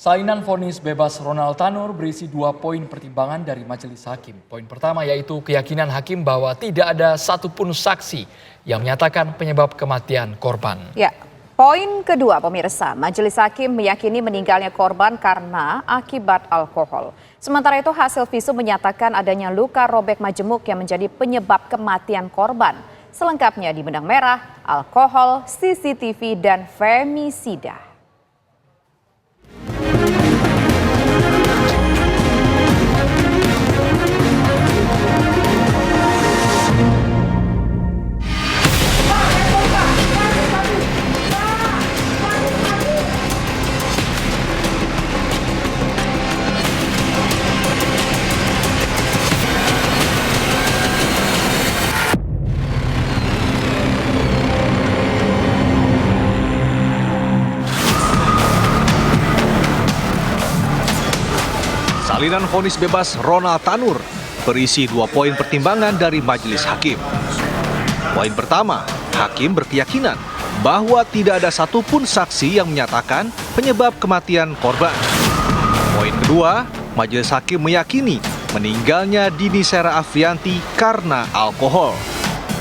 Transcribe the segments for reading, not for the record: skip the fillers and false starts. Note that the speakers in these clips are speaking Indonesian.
Salinan vonis bebas Ronald Tanur berisi 2 poin pertimbangan dari majelis hakim. Poin pertama yaitu keyakinan hakim bahwa tidak ada satupun saksi yang menyatakan penyebab kematian korban. Ya, poin kedua pemirsa, majelis hakim meyakini meninggalnya korban karena akibat alkohol. Sementara itu hasil visum menyatakan adanya luka robek majemuk yang menjadi penyebab kematian korban. Selengkapnya di benang merah, alkohol, CCTV, dan femisida. Salinan vonis bebas Ronald Tanur berisi 2 poin pertimbangan dari majelis hakim. Poin pertama, hakim berkeyakinan bahwa tidak ada satupun saksi yang menyatakan penyebab kematian korban. Poin kedua, majelis hakim meyakini meninggalnya Dini Sera Afrianti karena alkohol.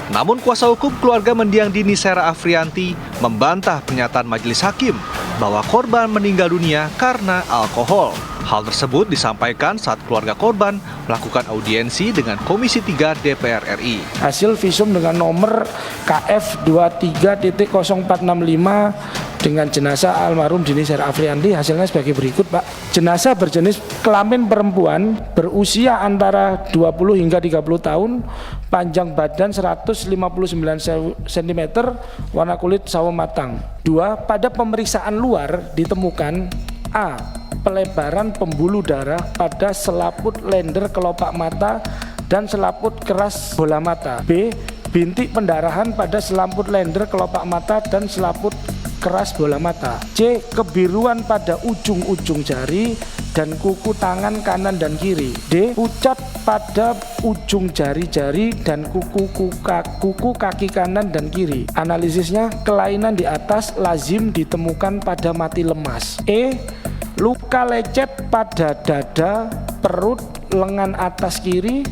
Namun kuasa hukum keluarga mendiang Dini Sera Afrianti membantah pernyataan majelis hakim bahwa korban meninggal dunia karena alkohol. Hal tersebut disampaikan saat keluarga korban melakukan audiensi dengan Komisi 3 DPR RI. Hasil visum dengan nomor KF 23.0465 dengan jenazah almarhum Dini Sera Afrianti hasilnya sebagai berikut, Pak. Jenazah berjenis kelamin perempuan berusia antara 20 hingga 30 tahun, panjang badan 159 cm, warna kulit sawo matang. 2. Pada pemeriksaan luar ditemukan A. Pelebaran pembuluh darah pada selaput lender kelopak mata dan selaput keras bola mata. B. Bintik pendarahan pada selaput lender kelopak mata dan selaput keras bola mata. C. Kebiruan pada ujung-ujung jari dan kuku tangan kanan dan kiri. D. Pucat pada ujung jari-jari dan kuku kaki kanan dan kiri. Analisisnya, kelainan di atas lazim ditemukan pada mati lemas. E. Luka lecet pada dada, perut, lengan atas kiri,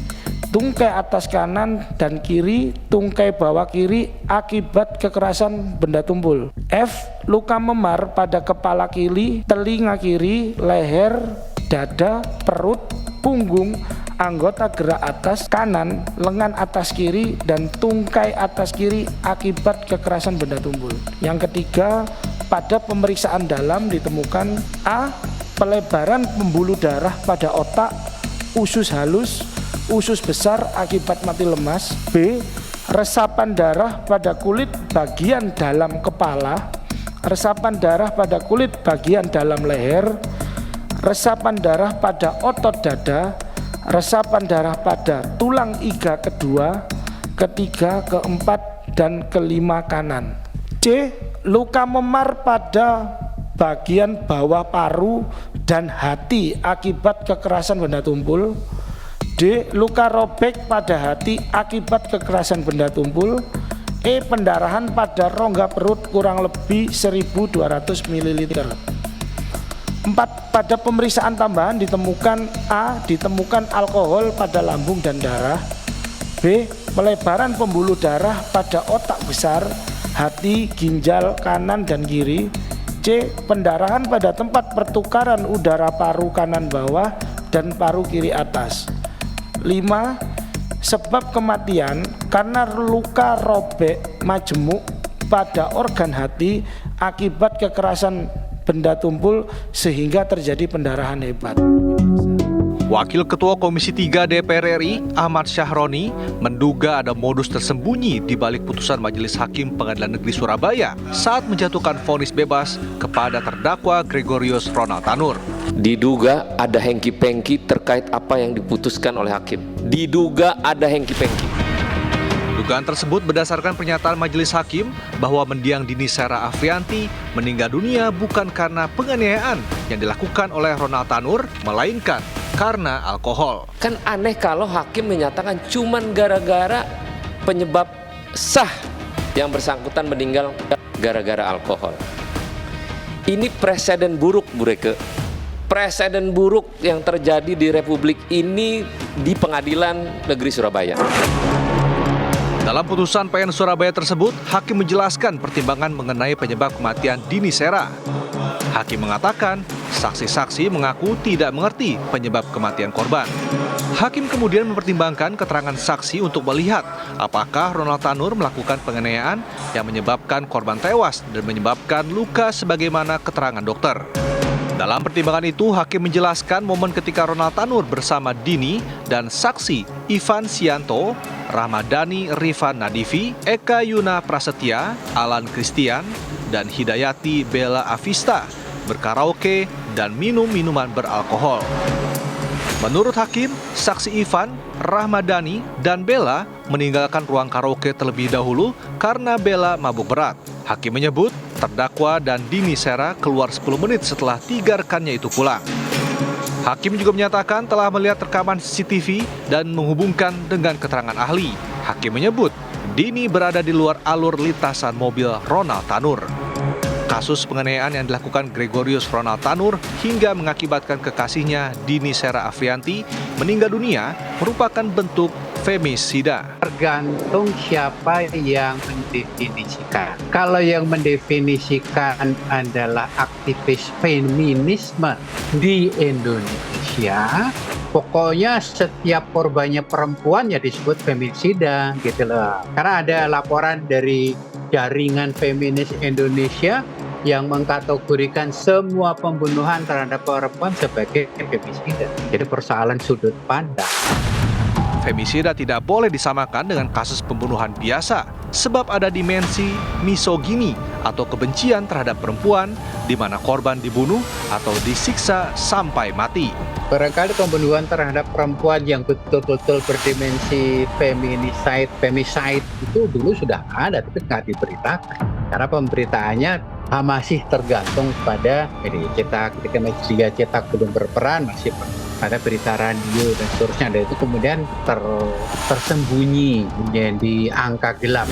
tungkai atas kanan dan kiri, tungkai bawah kiri akibat kekerasan benda tumpul. F. Luka memar pada kepala kiri, telinga kiri, leher, dada, perut, punggung, anggota gerak atas kanan, lengan atas kiri, dan tungkai atas kiri akibat kekerasan benda tumpul. Yang ketiga, pada pemeriksaan dalam ditemukan A. Pelebaran pembuluh darah pada otak, usus halus, usus besar akibat mati lemas. B. Resapan darah pada kulit bagian dalam kepala, resapan darah pada kulit bagian dalam leher, resapan darah pada otot dada, resapan darah pada tulang iga kedua, ketiga, keempat, dan kelima kanan. C. Luka memar pada bagian bawah paru dan hati akibat kekerasan benda tumpul. D. Luka robek pada hati akibat kekerasan benda tumpul. E. Pendarahan pada rongga perut kurang lebih 1.200 ml. 4. Pada pemeriksaan tambahan ditemukan A. Ditemukan alkohol pada lambung dan darah. B. Pelebaran pembuluh darah pada otak besar, hati, ginjal kanan dan kiri. C. Pendarahan pada tempat pertukaran udara paru kanan bawah dan paru kiri atas. 5. Sebab kematian karena luka robek majemuk pada organ hati akibat kekerasan benda tumpul sehingga terjadi pendarahan hebat. Wakil Ketua Komisi 3 DPR RI, Ahmad Syahroni, menduga ada modus tersembunyi di balik putusan Majelis Hakim Pengadilan Negeri Surabaya saat menjatuhkan vonis bebas kepada terdakwa Gregorius Ronald Tanur. Diduga ada hengki-pengki terkait apa yang diputuskan oleh hakim. Diduga ada hengki-pengki. Dugaan tersebut berdasarkan pernyataan majelis hakim bahwa mendiang Dini Sera Afrianti meninggal dunia bukan karena penganiayaan yang dilakukan oleh Ronald Tanur, melainkan karena alkohol. Kan aneh kalau hakim menyatakan cuman gara-gara penyebab sah yang bersangkutan meninggal gara-gara alkohol. Ini presiden buruk, Bu Reke. presiden buruk yang terjadi di Republik ini di Pengadilan Negeri Surabaya. Dalam putusan PN Surabaya tersebut, hakim menjelaskan pertimbangan mengenai penyebab kematian Dini Sera. Hakim mengatakan, saksi-saksi mengaku tidak mengerti penyebab kematian korban. Hakim kemudian mempertimbangkan keterangan saksi untuk melihat apakah Ronald Tanur melakukan penganiayaan yang menyebabkan korban tewas dan menyebabkan luka sebagaimana keterangan dokter. Dalam pertimbangan itu, hakim menjelaskan momen ketika Ronald Tanur bersama Dini dan saksi Ivan Sianto, Rahmadani Rifan Nadifi, Eka Yuna Prasetya, Alan Christian, dan Hidayati Bella Avista berkaraoke dan minum minuman beralkohol. Menurut hakim, saksi Ivan, Rahmadani, dan Bella meninggalkan ruang karaoke terlebih dahulu karena Bella mabuk berat. Hakim menyebut terdakwa dan Dini Sera keluar 10 menit setelah 3 rekannya itu pulang. Hakim juga menyatakan telah melihat rekaman CCTV dan menghubungkan dengan keterangan ahli. Hakim menyebut Dini berada di luar alur lintasan mobil Ronald Tanur. Kasus penganiayaan yang dilakukan Gregorius Ronald Tanur hingga mengakibatkan kekasihnya Dini Sera Afrianti meninggal dunia merupakan bentuk femisida. Tergantung siapa yang mendefinisikan. Kalau yang mendefinisikan adalah aktivis feminisme di Indonesia, pokoknya setiap korbannya perempuan ya disebut femisida gitu loh. Karena ada laporan dari Jaringan Feminis Indonesia yang mengkategorikan semua pembunuhan terhadap perempuan sebagai femisida. Jadi persoalan sudut pandang. Femisida tidak boleh disamakan dengan kasus pembunuhan biasa, sebab ada dimensi misogini atau kebencian terhadap perempuan di mana korban dibunuh atau disiksa sampai mati. Barangkali pembunuhan terhadap perempuan yang betul-betul berdimensi femicide itu dulu sudah ada, tapi nggak diberitakan. Karena pemberitaannya masih tergantung pada media cetak, ketika media cetak belum berperan, masih ada berita radio dan seterusnya, dan itu kemudian tersembunyi menjadi angka gelap.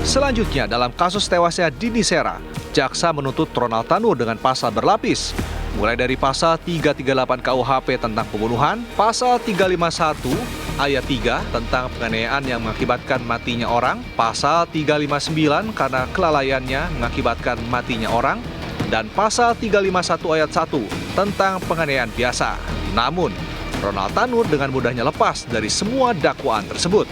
Selanjutnya, dalam kasus tewasnya Dini Sera, jaksa menuntut Ronald Tanur dengan pasal berlapis, mulai dari pasal 338 KUHP tentang pembunuhan, pasal 351 ayat 3 tentang penganiayaan yang mengakibatkan matinya orang, pasal 359 karena kelalaiannya mengakibatkan matinya orang, dan pasal 351 ayat 1 tentang penganiayaan biasa. Namun, Ronald Tanur dengan mudahnya lepas dari semua dakwaan tersebut.